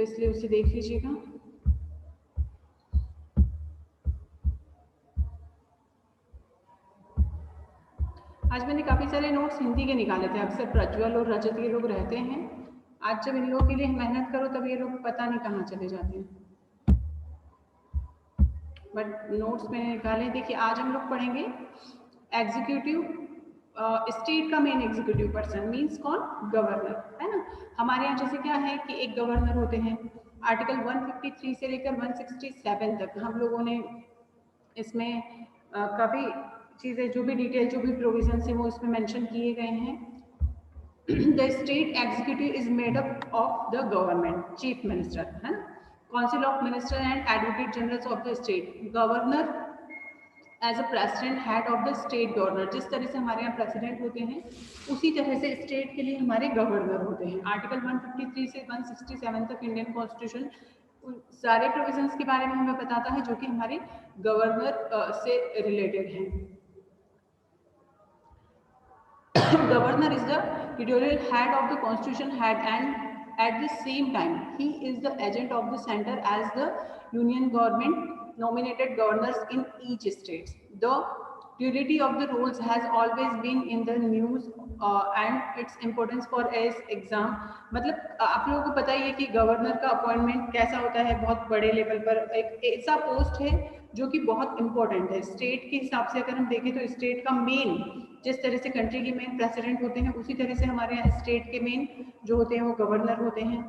तो इसलिए उसे देख लीजिएगा। आज मैंने काफ़ी सारे नोट्स हिंदी के निकाले थे, अक्सर प्रज्वल और रजत ये लोग रहते हैं, आज जब इन लोगों के लिए मेहनत करो तब ये लोग पता नहीं कहाँ चले जाते हैं, बट नोट्स मैंने निकाले। देखिए आज हम लोग पढ़ेंगे एग्जीक्यूटिव, स्टेट का मेन एग्जीक्यूटिव पर्सन मीन्स कौन, गवर्नर, है ना। हमारे यहाँ जैसे क्या है कि एक गवर्नर होते हैं, आर्टिकल 153 से लेकर 167 तक हम लोगों ने इसमें काफ़ी चीज़ें, जो भी डिटेल, जो भी प्रोविजन है वो इसमें मेंशन किए गए हैं। The state executive is made up of the government, chief minister, है ना, council of minister and advocate general of the state, governor as a president, head of the state governor. जिस तरह से हमारे यहाँ प्रेसिडेंट होते हैं उसी तरह से स्टेट के लिए हमारे गवर्नर होते हैं। आर्टिकल 153 से 167 तक इंडियन कॉन्स्टिट्यूशन सारे प्रोविजंस के बारे में हमें बताता है जो कि हमारे गवर्नर से रिलेटेड हैं। Governor is the editorial head of the constitution head, and at the same time he is the agent of the center as the union government nominated governors in each state. The duality of the roles has always been in the news and its importance for as exam। मतलब आप लोगों को पता ही है कि governor का appointment कैसा होता है, बहुत बड़े लेवल पर एक ऐसा पोस्ट है जो कि बहुत इंपॉर्टेंट है। स्टेट के हिसाब से अगर हम देखें तो स्टेट का मेन, जिस तरह से कंट्री के मेन प्रेसिडेंट होते हैं उसी तरह से हमारे यहाँ स्टेट के मेन जो होते हैं वो गवर्नर होते हैं।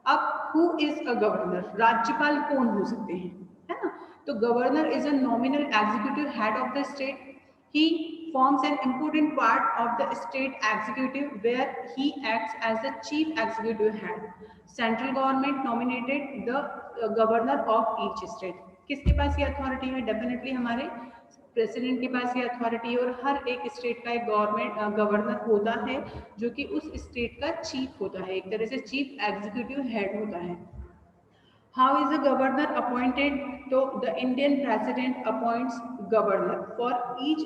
अब हु इज अ गवर्नर, राज्यपाल कौन हो सकते हैं, है ना। तो governor is a nominal executive head of the state, he forms an important part of the state executive where he acts as the chief executive head. Central government nominated the governor of each state। किसके पास ये authority है, definitely हमारे president के पास ये authority है, और हर एक state का एक गवर्नर होता है जो कि उस स्टेट का चीफ होता है, एक तरह से चीफ एग्जीक्यूटिव हेड होता है। How is the governor appointed? तो the Indian president appoints governor for each,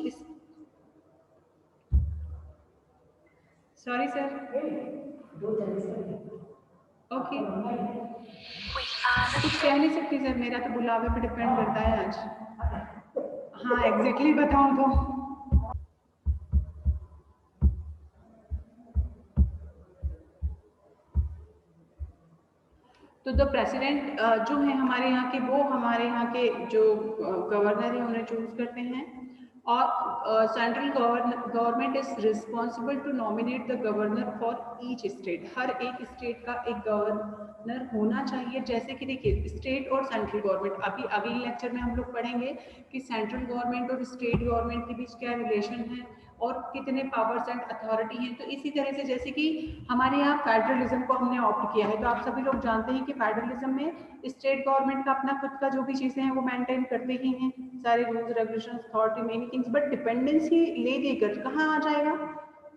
sorry sir, okay, कुछ कह नहीं सकती सर, मेरा तो बुलावे पे डिपेंड करता है आज। हाँ एग्जैक्टली बताऊं तो द प्रेसिडेंट जो है हमारे यहाँ के, वो हमारे यहाँ के जो गवर्नर है उन्हें चूज करते हैं, और central government is responsible to nominate the governor for each state. हर एक स्टेट का एक गवर्नर होना चाहिए। जैसे कि देखिए स्टेट और सेंट्रल गवर्नमेंट, अभी अगले लेक्चर में हम लोग पढ़ेंगे कि सेंट्रल गवर्नमेंट और स्टेट गवर्नमेंट के बीच क्या रिलेशन है और कितने पावर्स एंड अथॉरिटी हैं। तो इसी तरह से जैसे कि हमारे यहाँ फेडरलिज्म को हमने ऑप्ट किया है, तो आप सभी लोग जानते हैं कि फेडरलिज्म में स्टेट गवर्नमेंट का अपना खुद का जो भी चीज़ें हैं वो मेंटेन करते ही हैं, सारे rules regulation authority many things, but dependency ले देकर कहाँ आ जाएगा,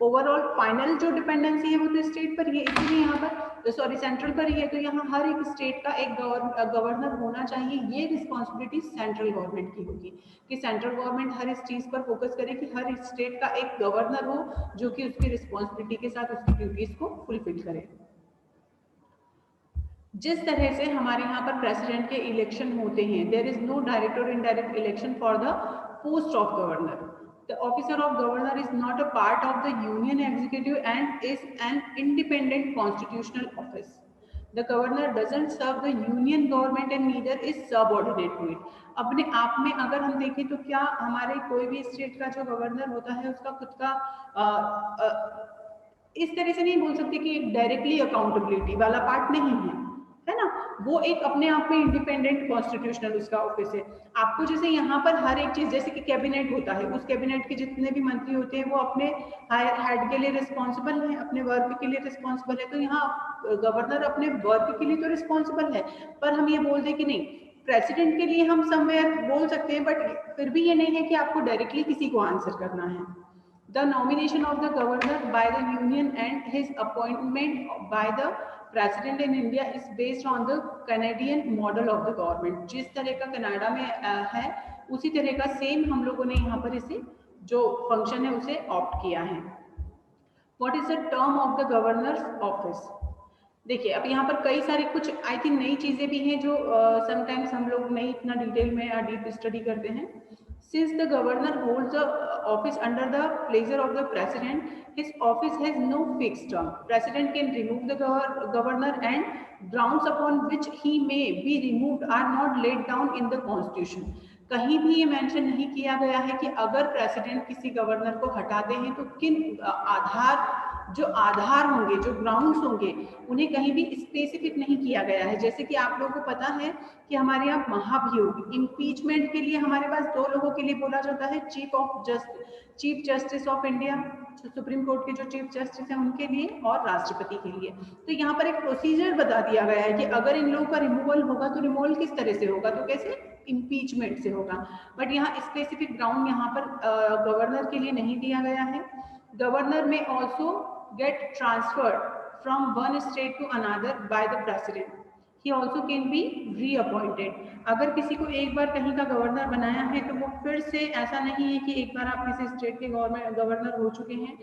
ओवरऑल फाइनल जो डिपेंडेंसी है वो तो स्टेट पर ही है, इसलिए यहाँ पर सॉरी सेंट्रल पर ही है। तो यहाँ हर एक स्टेट का एक गवर्नर होना चाहिए, ये रिस्पॉन्सिबिलिटी सेंट्रल गवर्नमेंट की होगी कि सेंट्रल गवर्नमेंट हर इस चीज़ पर फोकस करे कि हर स्टेट का एक गवर्नर हो जो कि उसकी रिस्पॉन्सिबिलिटी के साथ उसकी ड्यूटीज को फुलफिल करे। जिस तरह से हमारे यहाँ पर प्रेसिडेंट के इलेक्शन होते हैं, देयर इज नो डायरेक्ट और indirect election for the post of governor. The officer of governor is not a part of the union executive and is an independent constitutional office. The governor doesn't serve the union government and neither is subordinate to it. अपने आप में अगर हम देखें तो क्या हमारे कोई भी स्टेट का जो गवर्नर होता है उसका खुद का इस तरह से नहीं बोल सकते कि एक डायरेक्टली अकाउंटेबिलिटी वाला पार्ट नहीं है ना, वो एक अपने आप में इंडिपेंडेंट कॉन्स्टिट्यूशनल उसका ऑफिस है। आपको जैसे यहाँ पर हर एक चीज, जैसे कि कैबिनेट होता है, उस कैबिनेट के जितने भी मंत्री होते हैं वो अपने हेड के लिए रिस्पॉन्सिबल है, अपने वर्क के लिए रिस्पॉन्सिबल है। तो यहाँ गवर्नर अपने वर्क के लिए तो रिस्पॉन्सिबल है, पर हम ये बोल दें कि नहीं, प्रेसिडेंट के लिए हम समवेयर बोल सकते हैं, बट फिर भी ये नहीं है कि आपको डायरेक्टली किसी को आंसर करना है। The nomination of the governor by the union and his appointment by the president in India is based on the Canadian model of the government। जिस तरह का कनाडा में है उसी तरह का सेम हम लोगों ने यहाँ पर इसे जो फंक्शन है उसे ऑप्ट किया है। What is the term of the governor's office? देखिए अब यहाँ पर कई सारे कुछ आई थिंक नई चीजें भी हैं जो समटाइम्स हम लोग नहीं इतना डिटेल में या डीप स्टडी करते हैं. Since the governor holds the office under the pleasure of the president, his office has no fixed term. President can remove the governor and grounds upon which he may be removed are not laid down in the constitution. कहीं भी ये mention नहीं किया गया है कि अगर president किसी गवर्नर को हटाते हैं तो किन आधार होंगे, जो ग्राउंड्स होंगे, उन्हें कहीं भी स्पेसिफिक नहीं किया गया है. जैसे कि आप लोगों को पता है कि हमारे यहाँ महाभियोग इम्पीचमेंट के लिए हमारे पास दो लोगों के लिए बोला जाता है, chief justice of India, supreme court के जो चीफ जस्टिस हैं उनके लिए, और राष्ट्रपति के लिए. तो यहाँ पर एक प्रोसीजर बता दिया गया है कि अगर इन लोगों का रिमूवल होगा तो रिमूवल किस तरह से होगा, तो कैसे, इम्पीचमेंट से होगा. बट यहाँ स्पेसिफिक ग्राउंड यहाँ पर गवर्नर के लिए नहीं दिया गया है. गवर्नर में also get transferred from one state to another by the president. He also can be reappointed. अगर किसी को एक बार कहीं का गवर्नर बनाया है तो वो फिर से, ऐसा नहीं है कि एक बार आप किसी स्टेट के गवर्नर हो चुके हैं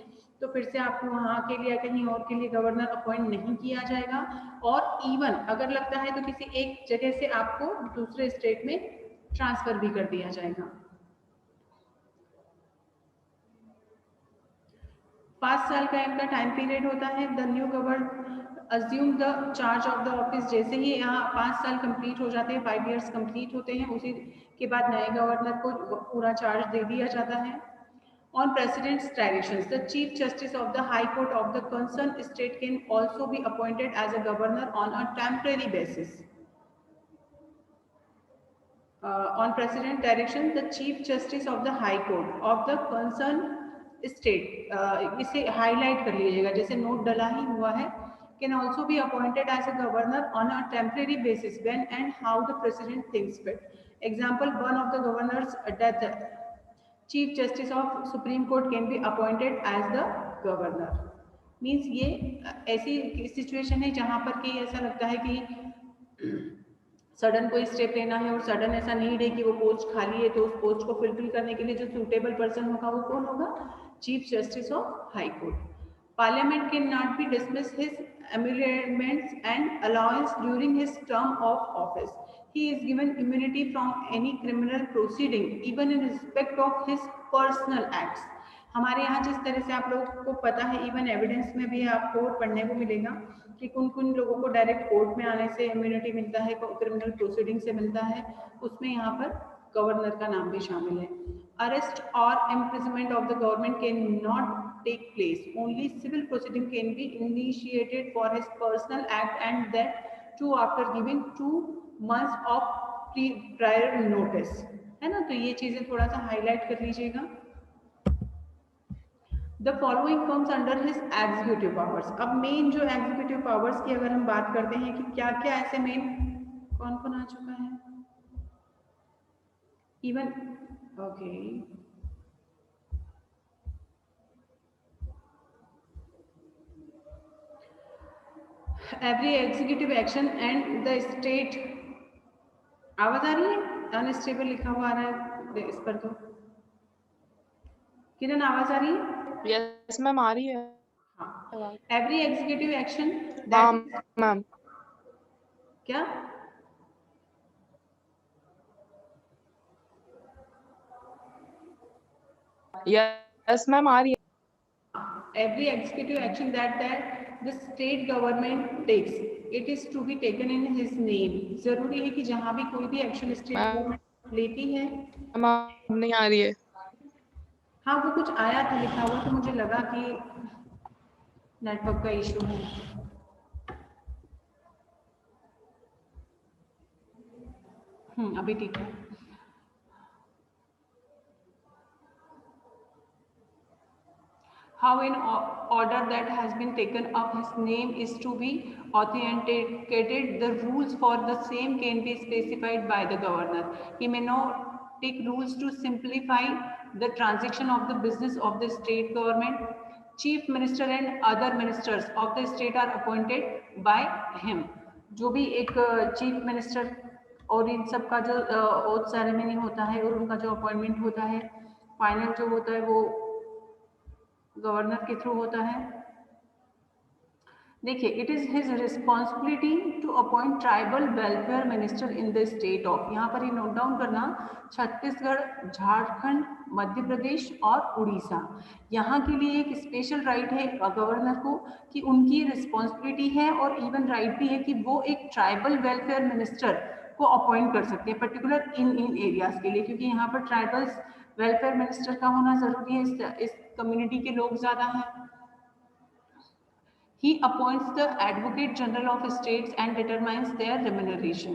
तो फिर से आपको वहाँ के लिए या कहीं और के लिए गवर्नर अपॉइंट नहीं किया जाएगा. और इवन अगर लगता है तो किसी एक जगह से आपको दूसरे स्टेट में ट्रांसफर भी कर दिया जाएगा. 5 साल का इनका टाइम पीरियड होता है. The new governor assume the charge of the office. जैसे ही यहाँ 5 साल कंप्लीट हो जाते हैं, 5 इयर्स कंप्लीट होते हैं, उसी के बाद नए गवर्नर को पूरा चार्ज दे दिया जाता है. On presidents directions the chief justice of the high court of the concern state can also be appointed as a governor on a temporary basis. On president direction the chief justice of the high court of the concerned state, इसे highlight कर लीजिएगा जैसे note डला ही हुआ है, can also be appointed as a governor on a temporary basis when and how the president thinks fit. Example, one of the governors death, chief justice of supreme court can be appointed as the governor. Means ये ऐसी situation है जहाँ पर कि ऐसा लगता है कि सडन कोई स्टेप लेना है और सडन ऐसा नीड है कि वो पोस्ट खाली है, तो उस पोस्ट को फुलफिल करने के लिए जो सूटेबल पर्सन होगा वो कौन होगा, chief justice of high court. Parliament can not B dismiss his emoluments and allowance during his term of office. He is given immunity from any criminal proceeding even in respect of his personal acts. हमारे यहाँ जिस तरह से आप लोगों को पता है, इवन एविडेंस में भी आपको पढ़ने को मिलेगा कि कौन कौन लोगों को डायरेक्ट कोर्ट में आने से इम्यूनिटी मिलता है, क्रिमिनल प्रोसीडिंग से मिलता है, उसमें यहाँ पर गवर्नर का नाम भी शामिल है. अरेस्ट और imprisonment of the government can not take place. Only civil proceeding can be initiated for his personal act and that too after giving 2 months of prior notice. है ना, तो ये चीजें थोड़ा सा हाईलाइट कर लीजिएगा. The following comes under his executive powers. अब मेन जो एग्जीक्यूटिव पावर्स की अगर हम बात करते हैं कि क्या क्या ऐसे मेन कौन कौन आ चुका है, even okay every executive action and the state. आवाज आ रही है, अनस्टेबल लिखा हुआ आ रहा है इस पर. तो किरण आवाज आ रही है? यस मैम आ रही है. हाँ, एवरी एग्जीक्यूटिव एक्शन मैम क्या यस मैम आ रही है. every executive action that the state government takes, it is to be taken in his name. जरूरी है कि जहाँ भी कोई भी एक्शन स्टेट गवर्नमेंट लेती है. मैम नहीं आ रही है. हाँ, वो कुछ आया था लिखा हुआ तो मुझे लगा कि नेटवर्क का इशू है. अभी ठीक है. How in order that has been taken up his name is to be authenticated, the rules for the same can be specified by the governor. He may not take rules to simplify the transaction of the business of the state government. Chief minister and other ministers of the state are appointed by him. जो भी एक chief minister और इन सब का जो oath ceremony होता है और उनका जो अपॉइंटमेंट होता है, फाइनल जो होता है वो गवर्नर के थ्रू होता है. देखिए, it is his responsibility to appoint tribal welfare minister in the state of, यहाँ पर ये नोट डाउन करना, छत्तीसगढ़, झारखंड, मध्य प्रदेश और उड़ीसा। यहाँ के लिए एक स्पेशल राइट है गवर्नर को कि उनकी रिस्पॉन्सिबिलिटी है और इवन राइट भी है कि वो एक ट्राइबल वेलफेयर मिनिस्टर को अपॉइंट कर सकते हैं, पर्टिकुलर इन एरियाज के लिए, क्योंकि यहाँ पर ट्राइबल्स वेलफेयर मिनिस्टर का होना जरूरी है, इस कम्युनिटी के लोग ज़्यादा हैं। He appoints the Advocate General of States and determines their remuneration.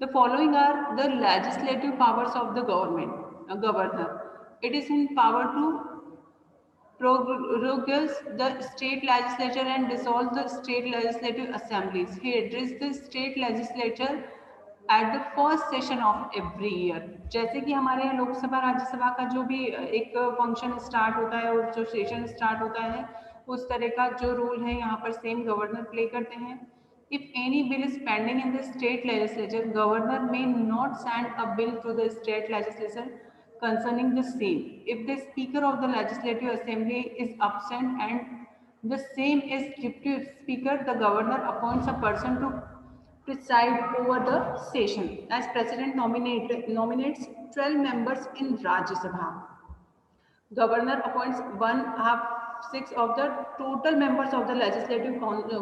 The following are the legislative powers of the governor. It is in power to prorogues the state legislature and dissolve the state legislative assemblies. He addressed the state legislature at the first session of every year. जैसे कि हमारे यहाँ लोकसभा राज्यसभा का जो भी एक function start होता है और जो सेशन स्टार्ट होता है, उस तरह का जो रोल है यहाँ पर सेम गवर्नर प्ले करते हैं। If any bill is pending in the state legislature, governor may not send a bill to the state legislature concerning the same if the speaker of the legislative assembly is absent and the same is deputy speaker, the governor appoints a person to preside over the session as president nominates 12 members in Rajya Sabha. Governor appoints 1/6 of the total members of the legislative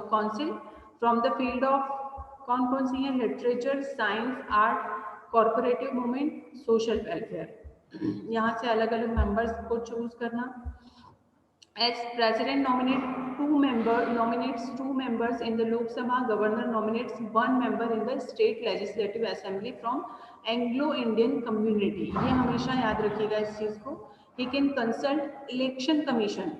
council from the field of कौन सी है, literature, science, art, corporative movement, social welfare. यहाँ से अलग अलग members को choose करना। As president nominates two members in the Lok Sabha, governor nominates one member in the state legislative assembly from Anglo-Indian community. ये हमेशा याद रखिएगा इस चीज को। He can consult election commission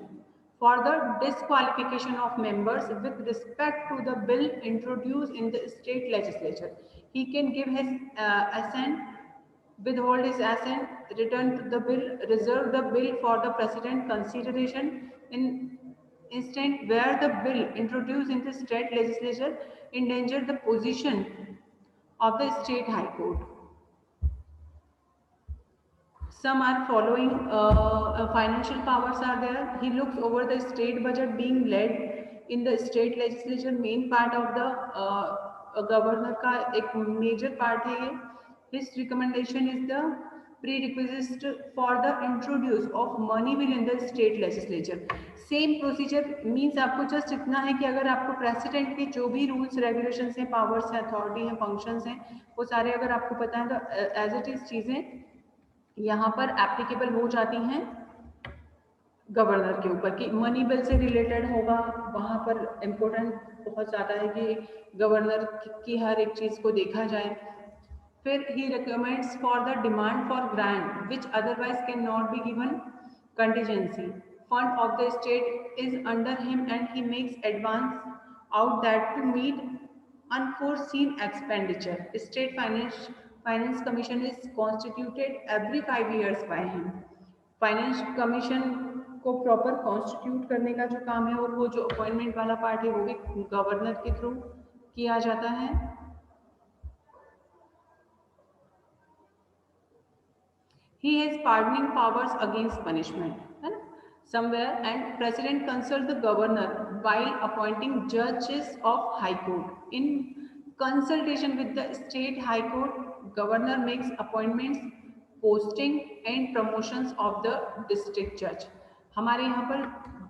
for the disqualification of members with respect to the bill introduced in the state legislature. He can give his assent, withhold his assent, return to the bill, reserve the bill for the president consideration in instant where the bill introduced in the state legislature endanger the position of the state high court. Some are following financial powers are there. He looks over the state budget being led in the state legislature. Main part of the governor का एक major part है ये. His recommendation is the prerequisite for the introduce of money bill in the state legislature. Same procedure means आपको just इतना है कि अगर आपको president के जो भी rules regulations हैं, powers हैं, authority हैं, functions हैं, वो सारे अगर आपको पता है तो as it is चीजें यहाँ पर एप्लीकेबल हो जाती हैं गवर्नर के ऊपर कि मनी बिल से रिलेटेड होगा। वहाँ पर इम्पोर्टेंट बहुत ज़्यादा है कि गवर्नर की हर एक चीज़ को देखा जाए। फिर he recommends for the demand for grant which otherwise can not be given contingency fund of the state is under him and he makes advance out that to meet unforeseen expenditure. State Finance Commission is constituted every 5 years by him. Finance Commission को proper constitute करने का जो काम है और वो जो appointment वाला पार्ट है वो भी गवर्नर के थ्रू किया जाता है। He has pardoning powers against punishment, है ना, somewhere, and president consult the governor while appointing judges of high court. In consultation with the state high court, governor makes appointments, posting and promotions of the district judge. हमारे यहाँ पर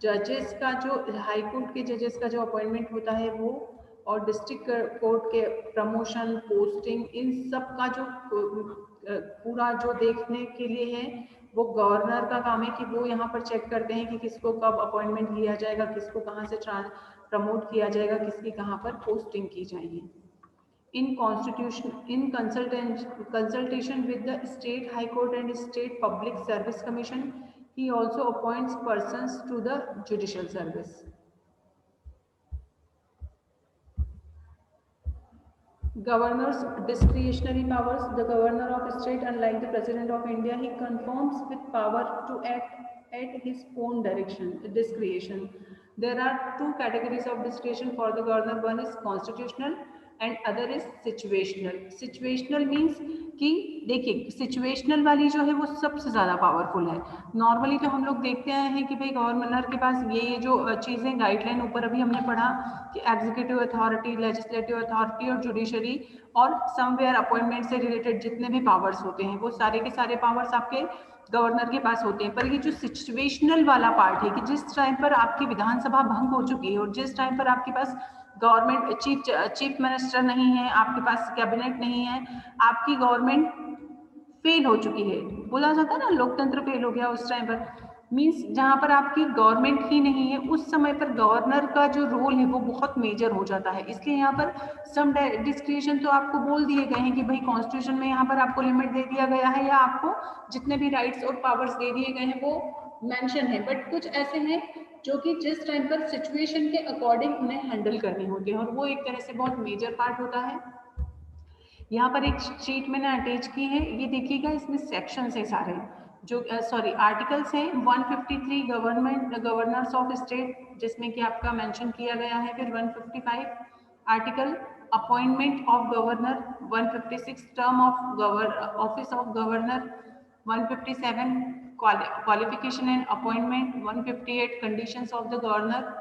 जजेस का जो high court के जजेस का जो अपॉइंटमेंट होता है वो और डिस्ट्रिक्ट कोर्ट के प्रमोशन, पोस्टिंग, इन सब का जो पूरा जो देखने के लिए है वो गवर्नर का काम है कि वो यहाँ पर चेक करते हैं कि किसको कब अपॉइंटमेंट लिया जाएगा, किसको कहाँ से प्रमोट किया जाएगा, किसकी कहाँ पर पोस्टिंग की जाएगी। In consultation with the State High Court and State Public Service Commission, he also appoints persons to the judicial service. Governor's discretionary powers. The governor of a state, unlike the President of India, he conforms with power to act at his own discretion. There are two categories of discretion for the governor. One is constitutional and other is situational. Situational means कि देखिए situational वाली जो है वो सबसे ज़्यादा powerful है। Normally तो हम लोग देखते आए हैं कि भाई गवर्नर के पास ये जो चीज़ें गाइडलाइन ऊपर अभी हमने पढ़ा कि एग्जीक्यूटिव अथॉरिटी, लेजिस्लेटिव अथॉरिटी और जुडिशरी और समवेयर अपॉइंटमेंट से रिलेटेड जितने भी पावर्स होते हैं वो सारे के सारे पावर्स आपके गवर्नर के पास होते हैं। पर ये जो सिचुएशनल वाला पार्ट है कि जिस टाइम पर आपकी विधानसभा भंग हो चुकी है और जिस टाइम पर आपके पास गवर्नमेंट चीफ मिनिस्टर नहीं है, आपके पास कैबिनेट नहीं है, आपकी गवर्नमेंट फेल हो चुकी है, बोला जाता है ना लोकतंत्र फेल हो गया उस टाइम पर, मीन्स जहाँ पर आपकी गवर्नमेंट ही नहीं है उस समय पर गवर्नर का जो रोल है वो बहुत मेजर हो जाता है। इसलिए यहाँ पर सम डिस्क्रिप्शन तो आपको बोल दिए गए हैं कि भाई कॉन्स्टिट्यूशन में यहाँ पर आपको लिमिट दे दिया गया है या आपको जितने भी राइट्स और पावर्स दे दिए गए हैं वो मेंशन है, बट कुछ ऐसे हैं जो कि जिस टाइम पर सिचुएशन के अकॉर्डिंग उन्हें हैंडल करने होते हैं और वो एक तरह से बहुत मेजर पार्ट होता है। यहाँ पर एक शीट मैंने अटैच की है, ये देखिएगा इसमें सेक्शंस है सारे जो सॉरी आर्टिकल्स हैं 153 गवर्नर्स ऑफ स्टेट जिसमें कि आपका मेंशन किया गया है, फिर 155 article appointment of governor, 156 term of office of governor, 157 qualification and appointment, 158 conditions of the governor,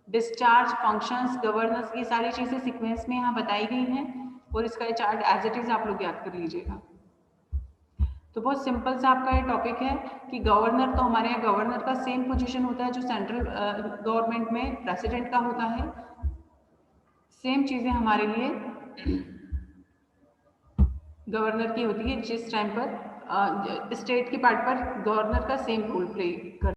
discharge functions governors, ये सारी चीज़ें सीक्वेंस में यहाँ बताई गई हैं और इसका ये चार्ट एज इट इज आप लोग याद कर लीजिएगा। तो बहुत सिंपल सा आपका ये टॉपिक है कि गवर्नर तो हमारे यहाँ गवर्नर का सेम पोजीशन होता है जो सेंट्रल गवर्नमेंट में प्रेसिडेंट का होता है, सेम चीज़ें हमारे लिए गवर्नर की होती है जिस टाइम पर स्टेट के पार्ट पर गवर्नर का सेम रोल प्ले कर